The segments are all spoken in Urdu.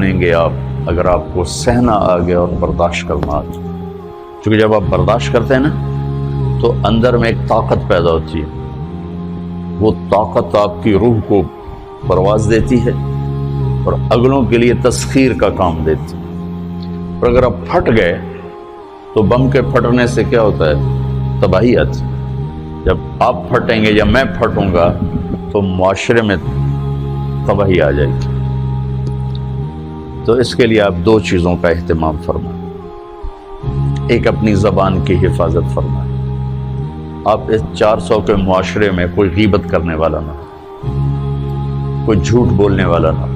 ہوئیں گے آپ اگر آپ کو سہنا آ گیا اور برداشت کرنا آ گیا. کیونکہ جب آپ برداشت کرتے ہیں نا تو اندر میں ایک طاقت پیدا ہوتی ہے. وہ طاقت آپ کی روح کو پرواز دیتی ہے اور اگلوں کے لیے تسخیر کا کام دیتی ہے. اور اگر آپ پھٹ گئے تو بم کے پھٹنے سے کیا ہوتا ہے؟ تباہی آتی ہے. جب آپ پھٹیں گے یا میں پھٹوں گا تو معاشرے میں تباہی آ جائے گی. تو اس کے لیے آپ دو چیزوں کا اہتمام فرمائیں. ایک اپنی زبان کی حفاظت فرمائیں. آپ اس 400 کے معاشرے میں کوئی غیبت کرنے والا نہ ہو، کوئی جھوٹ بولنے والا نہ ہو،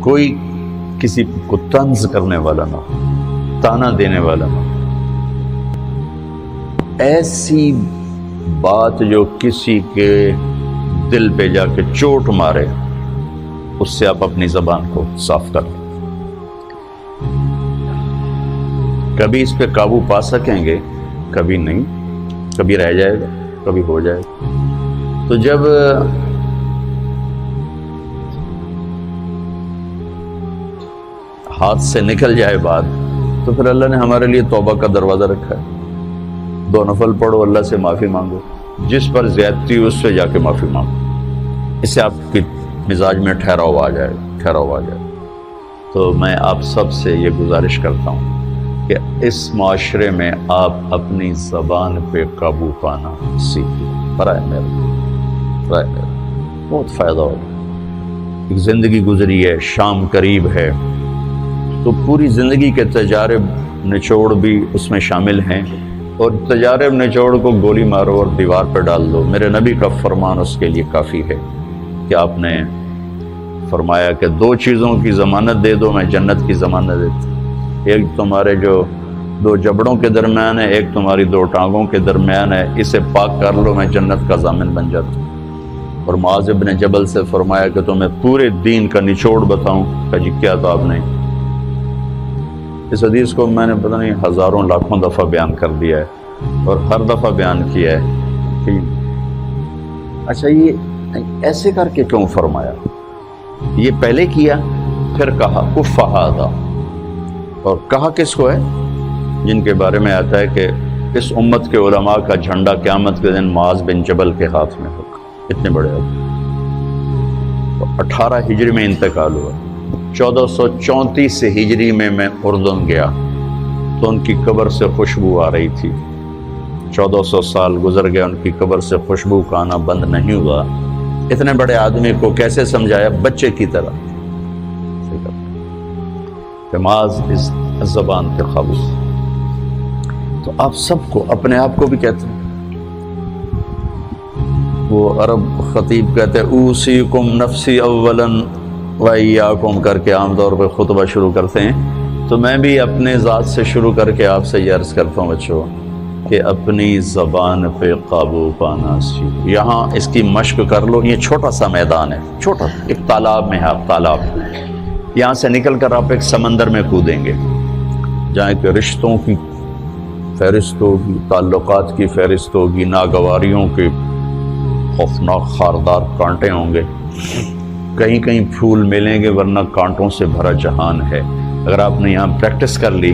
کوئی کسی کو طنز کرنے والا نہ ہو، تانا دینے والا نہ ہو. ایسی بات جو کسی کے دل پہ جا کے چوٹ مارے اس سے آپ اپنی زبان کو صاف کر لیں. کبھی اس پہ قابو پا سکیں گے، کبھی نہیں، کبھی رہ جائے گا، کبھی ہو جائے گا. تو جب ہاتھ سے نکل جائے بات تو پھر اللہ نے ہمارے لیے توبہ کا دروازہ رکھا ہے. 2 نفل پڑھو، اللہ سے معافی مانگو، جس پر زیادتی ہو اس سے جا کے معافی مانگو. اس سے آپ کی مزاج میں ٹھہراؤ آ جائے. تو میں آپ سب سے یہ گزارش کرتا ہوں کہ اس معاشرے میں آپ اپنی زبان پہ قابو پانا سیکھیں. برائے میرے بہت فائدہ ہوگا. ایک زندگی گزری ہے، شام قریب ہے، تو پوری زندگی کے تجارب نچوڑ بھی اس میں شامل ہیں. اور تجارب نچوڑ کو گولی مارو اور دیوار پہ ڈال دو. میرے نبی کا فرمان اس کے لیے کافی ہے کہ آپ نے فرمایا کہ 2 چیزوں کی ضمانت دے دو، میں جنت کی ضمانت دیتا. ایک تمہارے جو 2 جبڑوں کے درمیان ہے، ایک تمہاری 2 ٹانگوں کے درمیان ہے، اسے پاک کر لو، میں جنت کا ضامن بن جاتا ہوں. اور معاذ بن جبل سے فرمایا کہ تمہیں پورے دین کا نچوڑ بتاؤں. کہ جی کیا تو آپ نے اس حدیث کو میں نے پتہ نہیں ہزاروں لاکھوں دفعہ بیان کر دیا ہے اور ہر دفعہ بیان کیا ہے کہ اچھا یہ ایسے کر کے کیوں فرمایا. یہ پہلے کیا پھر کہا کف ھذا. اور کہا کس کو ہے؟ جن کے بارے میں آتا ہے کہ اس امت کے علماء کا جھنڈا قیامت کے دن معاذ بن جبل کے ہاتھ میں ہوگا. اتنے بڑے آدمی. 18 ہجری میں انتقال ہوا. 1434 ہجری میں اردن گیا تو ان کی قبر سے خوشبو آ رہی تھی. 1400 سال گزر گیا، ان کی قبر سے خوشبو کا آنا بند نہیں ہوا. اتنے بڑے آدمی کو کیسے سمجھایا؟ بچے کی طرح. معاذ اس زبان کے قابو. تو آپ سب کو، اپنے آپ کو بھی کہتے ہیں، وہ عرب خطیب کہتے ہیں اوصیکم نفسی اولا وایاکم کر کے عام طور پہ خطبہ شروع کرتے ہیں. تو میں بھی اپنے ذات سے شروع کر کے آپ سے یہ عرض کرتا ہوں بچوں کہ اپنی زبان پہ قابو پانا سیکھو. یہاں اس کی مشق کر لو. یہ چھوٹا سا میدان ہے، چھوٹا ایک تالاب میں ہے. آپ تالاب، یہاں سے نکل کر آپ ایک سمندر میں کودیں گے جہاں ایک رشتوں کی فہرست ہوگی، تعلقات کی فہرست ہوگی، ناگواریوں کے خوفناک خاردار کانٹے ہوں گے. کہیں کہیں پھول ملیں گے ورنہ کانٹوں سے بھرا جہان ہے. اگر آپ نے یہاں پریکٹس کر لی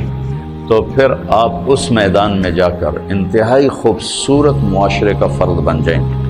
تو پھر آپ اس میدان میں جا کر انتہائی خوبصورت معاشرے کا فرد بن جائیں گے.